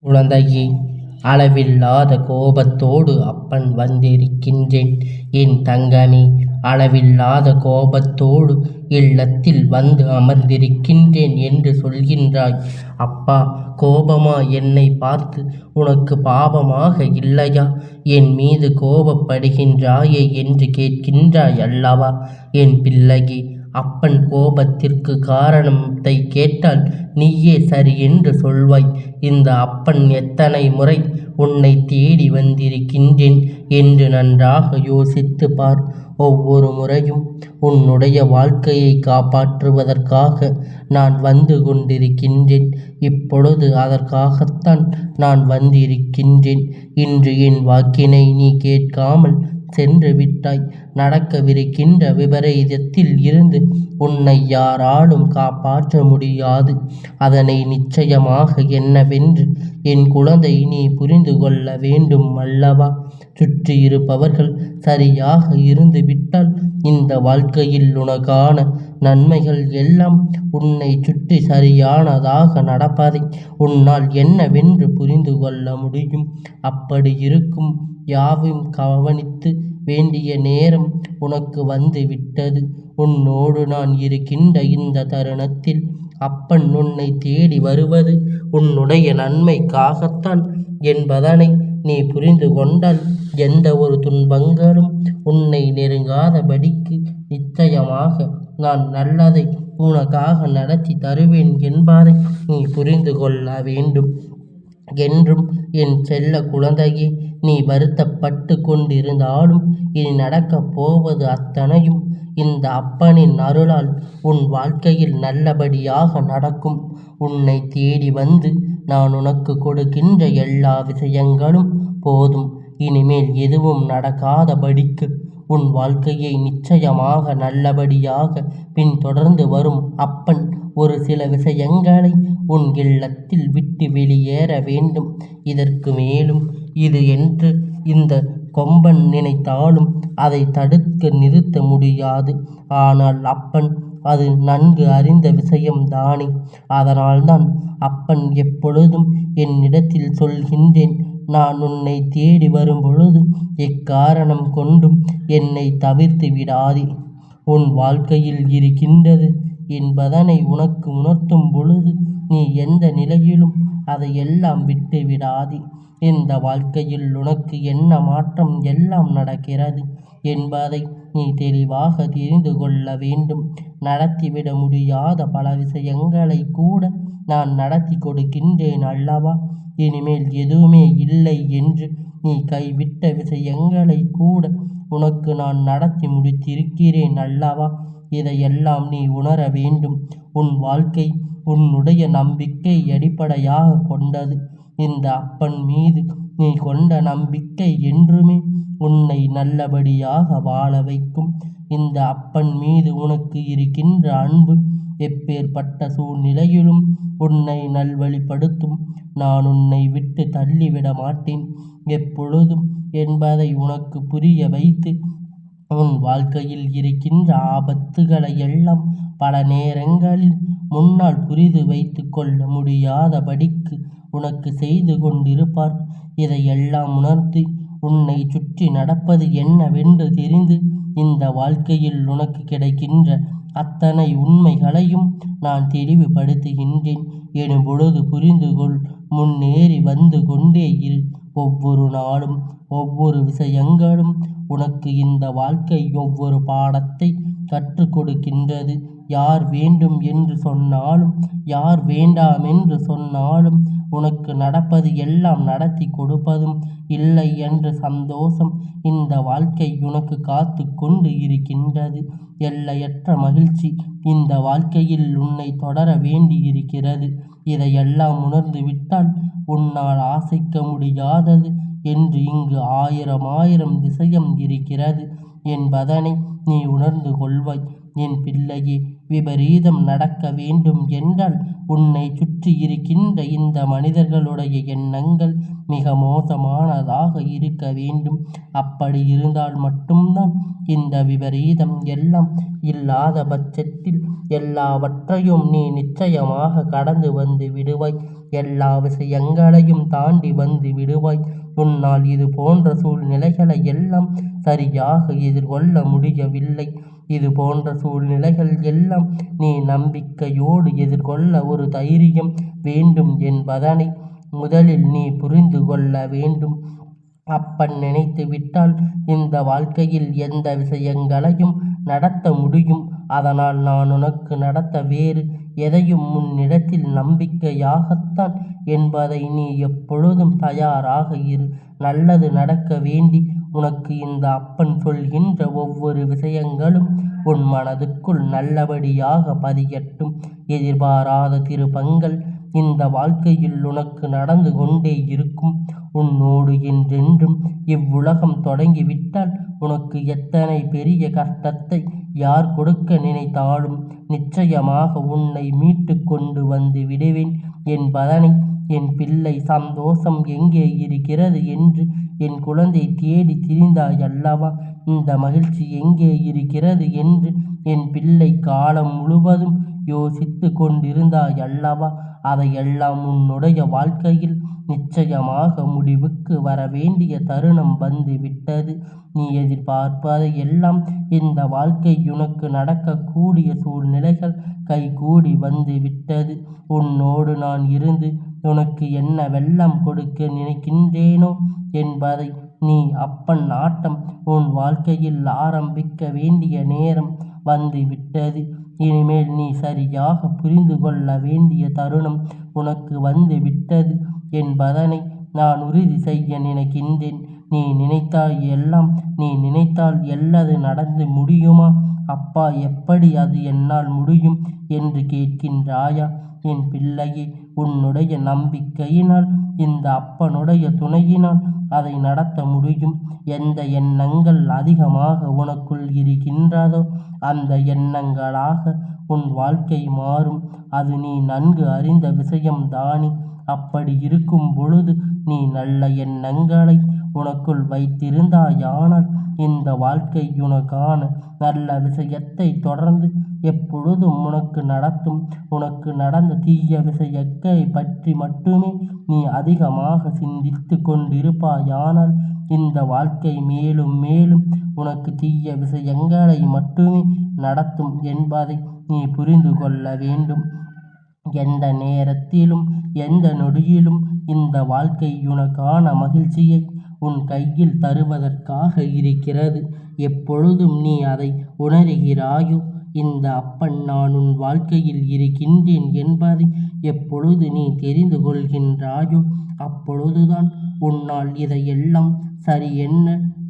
குழந்தையே, அளவில்லாத கோபத்தோடு அப்பன் வந்திருக்கின்றேன். என் தங்கமே, அளவில்லாத கோபத்தோடு இல்லத்தில் வந்து அமர்ந்திருக்கின்றேன் என்று சொல்கின்றாய். அப்பா, கோபமா என்னை பார்த்து? உனக்கு பாவமாக இல்லையா? என் மீது கோபப்படுகின்றாயே என்று கேட்கின்றாய் அல்லவா? என் பிள்ளையே, அப்பன் கோபத்திற்கு காரணத்தை கேட்டால் நீயே சரி என்று சொல்வாய். இந்த அப்பன் எத்தனை முறை உன்னை தேடி வந்திருக்கின்றேன் என்று நன்றாக யோசித்து பார். ஒவ்வொரு முறையும் உன்னுடைய வாழ்க்கையை காப்பாற்றுவதற்காக நான் வந்து கொண்டிருக்கின்றேன். இப்பொழுது அதற்காகத்தான் நான் வந்திருக்கின்றேன். இன்று என் வாக்கினை நீ கேட்காமல் சென்று விட்டாய். நடக்கவிருக்கின்ற விபரீதத்தில் இருந்து உன்னை யாராலும் காப்பாற்ற முடியாது. அதனை நிச்சயமாக என்னவென்று என் குழந்தை நீ புரிந்து கொள்ள வேண்டும் அல்லவா? சுற்றி இருப்பவர்கள் சரியாக இருந்து விட்டால் இந்த வாழ்க்கையில் உனக்கான நன்மைகள் எல்லாம் உன்னை சுற்றி சரியானதாக நடப்பதை உன்னால் என்னவென்று புரிந்து கொள்ள முடியும். அப்படி இருக்கும் யாவையும் கவனித்து வேண்டிய நேரம் உனக்கு வந்து விட்டது. உன்னோடு நான் இருக்கின்ற இந்த தருணத்தில் அப்பன் உன்னை தேடி வருவது உன்னுடைய நன்மைக்காகத்தான் என்பதனை நீ புரிந்து கொண்டால் எந்த ஒரு துன்பங்களும் உன்னை நெருங்காதபடிக்கு நிச்சயமாக நான் நல்லதை உனக்காக நடத்தி தருவேன் என்பதை நீ புரிந்து கொள்ள வேண்டும். என்றும் என் செல்ல குழந்தையே, நீ வருத்தப்பட்டு கொண்டிருந்தாலும் இனி நடக்கப் போவது அத்தனையும் இந்த அப்பனின் அருளால் உன் வாழ்க்கையில் நல்லபடியாக நடக்கும். உன்னை தேடி வந்து நான் உனக்கு கொடுக்கின்ற எல்லா விஷயங்களும் போதும். இனிமேல் எதுவும் நடக்காதபடிக்கு உன் வாழ்க்கையை நிச்சயமாக நல்லபடியாக பின்தொடர்ந்து வரும் அப்பன் ஒரு சில விஷயங்களை உன் இல்லத்தில் விட்டு வெளியேற வேண்டும். இதற்கு மேலும் இது என்று இந்த கொம்பன் நினைத்தாலும் அதை தடுக்க நிறுத்த முடியாது. ஆனால் அப்பன் அது நன்கு அறிந்த விஷயம்தானே. அதனால்தான் அப்பன் எப்பொழுதும் என்னிடத்தில் சொல்கின்றேன், நான் உன்னை தேடி வரும் பொழுது எக்காரணம் கொண்டும் என்னை தவிர்த்து விடாதே. உன் வாழ்க்கையில் இருக்கின்றது என்பதனை உனக்கு உணர்த்தும் பொழுது நீ எந்த நிலையிலும் அதையெல்லாம் விட்டு விடாதே. இந்த வாழ்க்கையில் உனக்கு என்ன மாற்றம் எல்லாம் நடக்கிறது என்பதை நீ தெளிவாக தெரிந்து கொள்ள வேண்டும். நடத்திவிட முடியாத பல விஷயங்களை கூட நான் நடத்தி கொடுக்கின்றேன் அல்லவா? இனிமேல் எதுவுமே இல்லை என்று நீ கைவிட்ட விஷயங்களை கூட உனக்கு நான் நடத்தி முடித்திருக்கிறேன் அல்லவா? இதையெல்லாம் நீ உணர வேண்டும். உன் வாழ்க்கை உன்னுடைய நம்பிக்கை அடிப்படையாக கொண்டது. இந்த அப்பன் மீது நீ கொண்ட நம்பிக்கை என்றுமே உன்னை நல்லபடியாக வாழ வைக்கும். இந்த அப்பன் மீது உனக்கு இருக்கின்ற அன்பு எப்பேற்பட்ட சூழ்நிலையிலும் உன்னை நல்வழிப்படுத்தும். நான் உன்னை விட்டு தள்ளிவிட மாட்டேன் எப்பொழுதும் என்பதை உனக்கு புரிய வைத்து உன் வாழ்க்கையில் இருக்கின்ற ஆபத்துகளை எல்லாம் பல நேரங்களில் முன்னால் புரிந்து வைத்து கொள்ள முடியாதபடிக்கு உனக்கு செய்து கொண்டிருப்பார். இதையெல்லாம் உணர்ந்து உன்னை சுற்றி நடப்பது என்னவென்று தெரிந்து இந்த வாழ்க்கையில் உனக்கு கிடைக்கின்ற அத்தனை உண்மைகளையும் நான் தெளிவுபடுத்துகின்றேன் எனும் பொழுது புரிந்து கொள். முன்னேறி வந்து கொண்டே இரு. ஒவ்வொரு நாளும் ஒவ்வொரு விஷயங்களும் உனக்கு இந்த வாழ்க்கை ஒவ்வொரு பாடத்தை கற்றுக் கொடுக்கின்றது. யார் வேண்டும் என்று சொன்னாலும் யார் வேண்டாம் என்று சொன்னாலும் உனக்கு நடப்பது எல்லாம் நடத்தி கொடுப்பதும் இல்லை என்ற சந்தோஷம் இந்த வாழ்க்கை உனக்கு காத்து கொண்டு இருக்கின்றது. எல்லையற்ற மகிழ்ச்சி இந்த வாழ்க்கையில் உன்னை தொடர வேண்டி இருக்கிறது. இதையெல்லாம் உணர்ந்து விட்டால் உன்னால் ஆசைக்க முடியாதது என்று இங்கு ஆயிரம் விஷயம் இருக்கிறது என்பதனை நீ உணர்ந்து கொள்வாய். என் பிள்ளையே, விபரீதம் நடக்க வேண்டும் என்றால் உன்னை சுற்றி இருக்கின்ற இந்த மனிதர்களுடைய எண்ணங்கள் மிக மோசமானதாக இருக்க வேண்டும். அப்படி இருந்தால் மட்டும்தான் இந்த விபரீதம் எல்லாம் இல்லாத பட்சத்தில் எல்லாவற்றையும் நீ நிச்சயமாக கடந்து வந்து விடுவாய் எல்லா விஷயங்களையும் தாண்டி வந்து விடுவாய். உன்னால் இது போன்ற சூழ்நிலைகளை எல்லாம் சரியாக எதிர்கொள்ள முடியவில்லை. இது போன்ற சூழ்நிலைகள் எல்லாம் நீ நம்பிக்கையோடு எதிர்கொள்ள ஒரு தைரியம் வேண்டும் என்பதனை முதலில் நீ புரிந்து கொள்ள வேண்டும். அப்பன் நினைத்து விட்டால் இந்த வாழ்க்கையில் எந்த விஷயங்களையும் நடத்த முடியும். அதனால் நான் உனக்கு நடத்த வேறு எதையும் முன்னிடத்தில் நம்பிக்கையாகத்தான் என்பதை நீ எப்பொழுதும் தயாராக இரு. நல்லது நடக்க வேண்டி உனக்கு இந்த அப்பன் சொல்கின்ற ஒவ்வொரு விஷயங்களும் உன் மனதுக்குள் நல்லபடியாக பதியட்டும். எதிர்பாராத திருப்பங்கள் இந்த வாழ்க்கையில் உனக்கு நடந்து கொண்டே இருக்கும். உன்னோடு என்றென்றும் இவ்வுலகம் தொடங்கிவிட்டால் உனக்கு எத்தனை பெரிய கஷ்டத்தை யார் கொடுக்க நினைத்தாலும் நிச்சயமாக உன்னை மீட்டு கொண்டு வந்து விடுவேன் என்பதனை என் பிள்ளை சந்தோஷம் எங்கே இருக்கிறது என்று என் குழந்தை தேடி திரிந்தாய் அல்லவா? இந்த மகிழ்ச்சி எங்கே இருக்கிறது என்று என் பிள்ளை காலம் முழுவதும் யோசித்து கொண்டிருந்தாய் அல்லவா? அதையெல்லாம் உன்னுடைய வாழ்க்கையில் நிச்சயமாக முடிவுக்கு வர வேண்டிய தருணம் வந்து விட்டது. நீ எதிர்பார்ப்பதை எல்லாம் இந்த வாழ்க்கை உனக்கு நடக்கக்கூடிய சூழ்நிலைகள் கைகூடி வந்து விட்டது. உன்னோடு நான் இருந்து உனக்கு என்னவெல்லாம் கொடுக்க நினைக்கின்றேனோ என்பதை நீ அப்பன் ஆட்டம் உன் வாழ்க்கையில் ஆரம்பிக்க வேண்டிய நேரம் வந்து விட்டது. இனிமேல் நீ சரியாக புரிந்து கொள்ள வேண்டிய தருணம் உனக்கு வந்து விட்டது என்பதனை நான் உறுதி செய்ய நினைக்கின்றேன். நீ நினைத்தால் எல்லது நடந்து முடியுமா? அப்பா, எப்படி அது என்னால் முடியும் என்று கேட்கின்றாயா? என் பிள்ளையே, உன்னுடைய நம்பிக்கையினால் இந்த அப்பனுடைய துணையினால் அதை நடத்த முடியும். எந்த எண்ணங்கள் அதிகமாக உனக்குள் இருக்கின்றதோ அந்த எண்ணங்களாக உன் வாழ்க்கை மாறும். அது நீ நன்கு அறிந்த விஷயம்தானே. அப்படி இருக்கும் பொழுது நீ நல்ல எண்ணங்களை உனக்குள் வைத்திருந்தாயானால் இந்த வாழ்க்கை உனக்கான நல்ல விஷயத்தை தொடர்ந்து எப்பொழுதும் உனக்கு நடத்தும். உனக்கு நடந்த தீய விஷயத்தை பற்றி மட்டுமே நீ அதிகமாக சிந்தித்து கொண்டிருப்பாயானால் இந்த வாழ்க்கை மேலும் மேலும் உனக்கு தீய விஷயங்களை மட்டுமே நடத்தும் என்பதை நீ புரிந்து கொள்ள வேண்டும். எந்த நேரத்திலும் எந்த நொடியிலும் இந்த வாழ்க்கை உனக்கான மகிழ்ச்சியை உன் கையில் தருவதற்காக இருக்கிறது. எப்பொழுதும் நீ அதை உணர்கிறாயோ, இந்த அப்பன் நான் உன் வாழ்க்கையில் இருக்கின்றேன் என்பதை எப்பொழுது நீ தெரிந்து கொள்கின்றாயோ அப்பொழுதுதான் உன்னால் இதையெல்லாம் சரி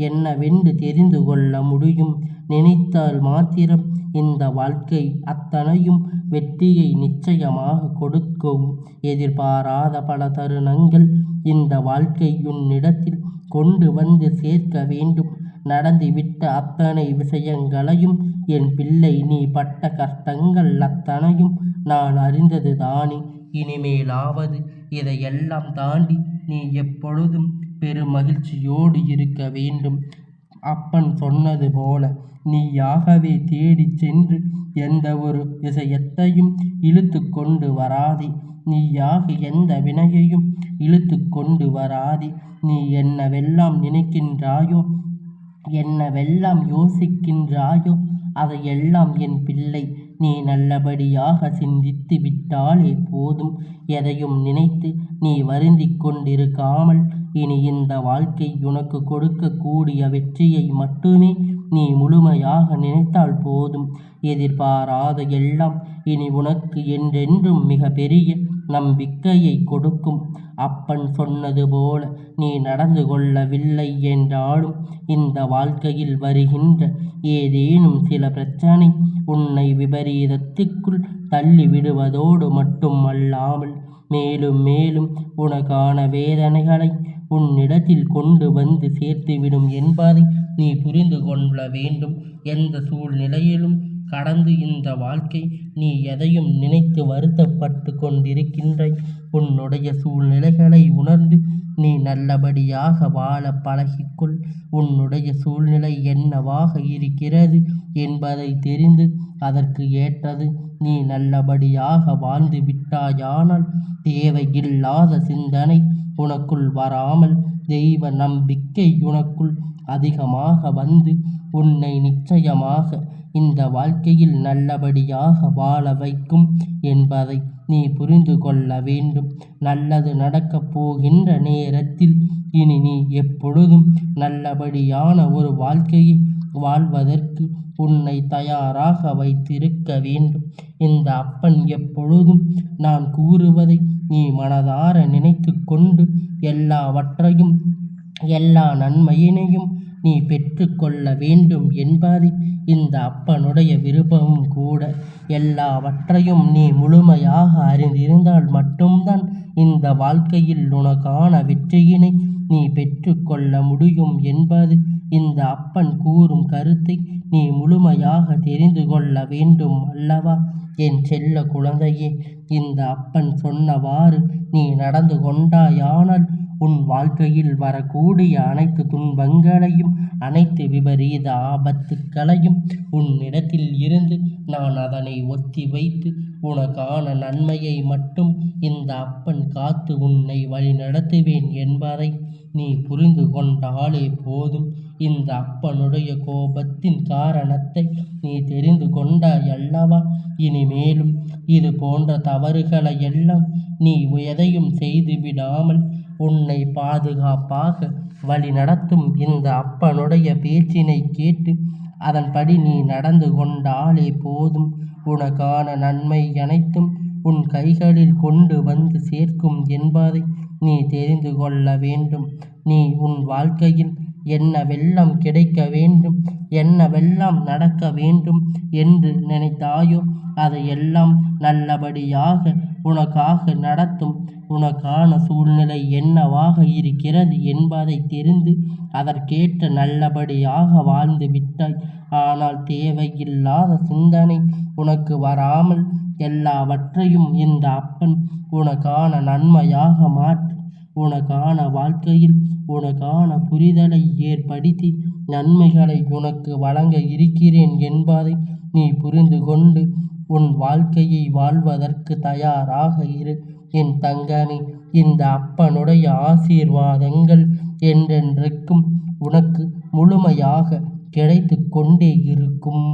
என்னவென்று தெரிந்து கொள்ள முடியும். நினைத்தால் மாத்திரம் இந்த வாழ்க்கை அத்தனையும் வெற்றியை நிச்சயமாக கொடுக்கும். எதிர்பாராத பல தருணங்கள் இந்த வாழ்க்கை உன்னிடத்தில் கொண்டு வந்து சேர்க்க வேண்டும். நடந்துவிட்ட அத்தனை விஷயங்களையும் என் பிள்ளை நீ பட்ட கஷ்டங்கள் அத்தனையும் நான் அறிந்தது தானே. இனிமேலாவது இதையெல்லாம் தாண்டி நீ எப்பொழுதும் பெரும் மகிழ்ச்சியோடு இருக்க வேண்டும். அப்பன் சொன்னது போல நீயாகவே தேடி சென்று எந்த ஒரு விஷயத்தையும் இழுத்து கொண்டு வராதே. நீயாக எந்த வினையையும் இழுத்து கொண்டு வராதே. நீ என்னவெல்லாம் நினைக்கின்றாயோ, என்னவெல்லாம் யோசிக்கின்றாயோ அதையெல்லாம் என் பிள்ளை நீ நல்லபடியாக சிந்தித்து விட்டாலே போதும். எதையும் நினைத்து நீ வருந்திக் கொண்டிருக்காமல் இனி இந்த வாழ்க்கை உனக்கு கொடுக்கக்கூடிய வெற்றியை மட்டுமே நீ முழுமையாக நினைத்தால் போதும். எதிர்பாராத எல்லாம் இனி உனக்கு என்றென்றும் மிக பெரிய நம்பிக்கையை கொடுக்கும். அப்பன் சொன்னது போல நீ நடந்து கொள்ளவில்லை என்றாலும் இந்த வாழ்க்கையில் வருகின்ற ஏதேனும் சில பிரச்சனை உன்னை விபரீதத்துக்குள் தள்ளி விடுவதோடு மட்டும் அல்லாமல் மேலும் மேலும் உனக்கான வேதனைகளை உன்னிடத்தில் கொண்டு வந்து சேர்த்துவிடும் என்பதை நீ புரிந்து கொள்ள வேண்டும். எந்த சூழ்நிலையிலும் கடந்து இந்த வாழ்க்கை நீ எதையும் நினைத்து வருத்தப்பட்டு கொண்டிருக்கின்றாய். உன்னுடைய சூழ்நிலைகளை உணர்ந்து நீ நல்லபடியாக வாழ பழகிக்கொள். உன்னுடைய சூழ்நிலை என்னவாக இருக்கிறது என்பதை தெரிந்து அதற்கு ஏற்றது நீ நல்லபடியாக வாழ்ந்து விட்டாயானால் தேவையில்லாத சிந்தனை உனக்குள் வராமல் தெய்வ நம்பிக்கை உனக்குள் அதிகமாக வந்து உன்னை நிச்சயமாக இந்த வாழ்க்கையில் நல்லபடியாக வாழ வைக்கும் என்பதை நீ புரிந்து கொள்ள வேண்டும். நல்லது நடக்கப் போகின்ற நேரத்தில் இனி நீ எப்பொழுதும் நல்லபடியான ஒரு வாழ்க்கையை வாழ்வதற்கு உன்னை தயாராக வைத்திருக்க வேண்டும். இந்த அப்பன் எப்பொழுதும் நான் கூறுவதை நீ மனதார நினைத்து கொண்டு எல்லாவற்றையும் எல்லா நன்மையினையும் நீ பெற்று கொள்ள வேண்டும் என்பதை இந்த அப்பனுடைய விருப்பமும் கூட. எல்லாவற்றையும் நீ முழுமையாக அறிந்திருந்தால் மட்டும்தான் இந்த வாழ்க்கையில் உனக்கான வெற்றியினை நீ பெற்று கொள்ள முடியும் என்பது இந்த அப்பன் கூறும் கருத்தை நீ முழுமையாக தெரிந்து கொள்ள வேண்டும் அல்லவா என் செல்ல குழந்தையே. இந்த அப்பன் சொன்னவாறு நீ நடந்து கொண்டாயானால் உன் வாழ்க்கையில் வரக்கூடிய அனைத்து துன்பங்களையும் அனைத்து விபரீத ஆபத்துக்களையும் உன்னிடத்தில் இருந்து நான் அதனை ஒத்தி வைத்து உனக்கான நன்மையை மட்டும் இந்த அப்பன் காத்து உன்னை வழிநடத்துவேன் என்பதை நீ புரிந்து கொண்டாலே போதும். இந்த அப்பனுடைய கோபத்தின் காரணத்தை நீ தெரிந்து கொண்டாய் அல்லவா. இனிமேலும் இது போன்ற தவறுகளை எல்லாம் நீ எதையும் செய்து விடாமல் உன்னை பாதுகாப்பாக வழி நடத்தும் இந்த அப்பனுடைய பேச்சினை கேட்டு அதன்படி நீ நடந்து கொண்டாலே போதும். உனக்கான நன்மை அனைத்தும் உன் கைகளில் கொண்டு வந்து சேர்க்கும் என்பதை நீ தெரிந்து கொள்ள வேண்டும். நீ உன் வாழ்க்கையில் என்னவெல்லாம் கிடைக்க வேண்டும், என்னவெல்லாம் நடக்க வேண்டும் என்று நினைத்தாயோ அதையெல்லாம் நல்லபடியாக உனக்காக நடத்தும். உனக்கான சூழ்நிலை என்னவாக இருக்கிறது என்பதை தெரிந்து அதற்கேற்ற நல்லபடியாக வாழ்ந்து விட்டாய். ஆனால் தேவையில்லாத சிந்தனை உனக்கு வராமல் எல்லாவற்றையும் இந்த அப்பன் உனக்கான நன்மையாக மாற்றி உனக்கான வாழ்க்கையில் உனக்கான புரிதலை ஏற்படுத்தி நன்மைகளை உனக்கு வழங்க இருக்கிறேன் என்பதை நீ புரிந்து கொண்டு உன் வாழ்க்கையை வாழ்வதற்கு தயாராக இரு என் தங்கமே. இந்த அப்பனுடைய ஆசீர்வாதங்கள் என்றென்றைக்கும் உனக்கு முழுமையாக கிடைத்து கொண்டே இருக்கும்.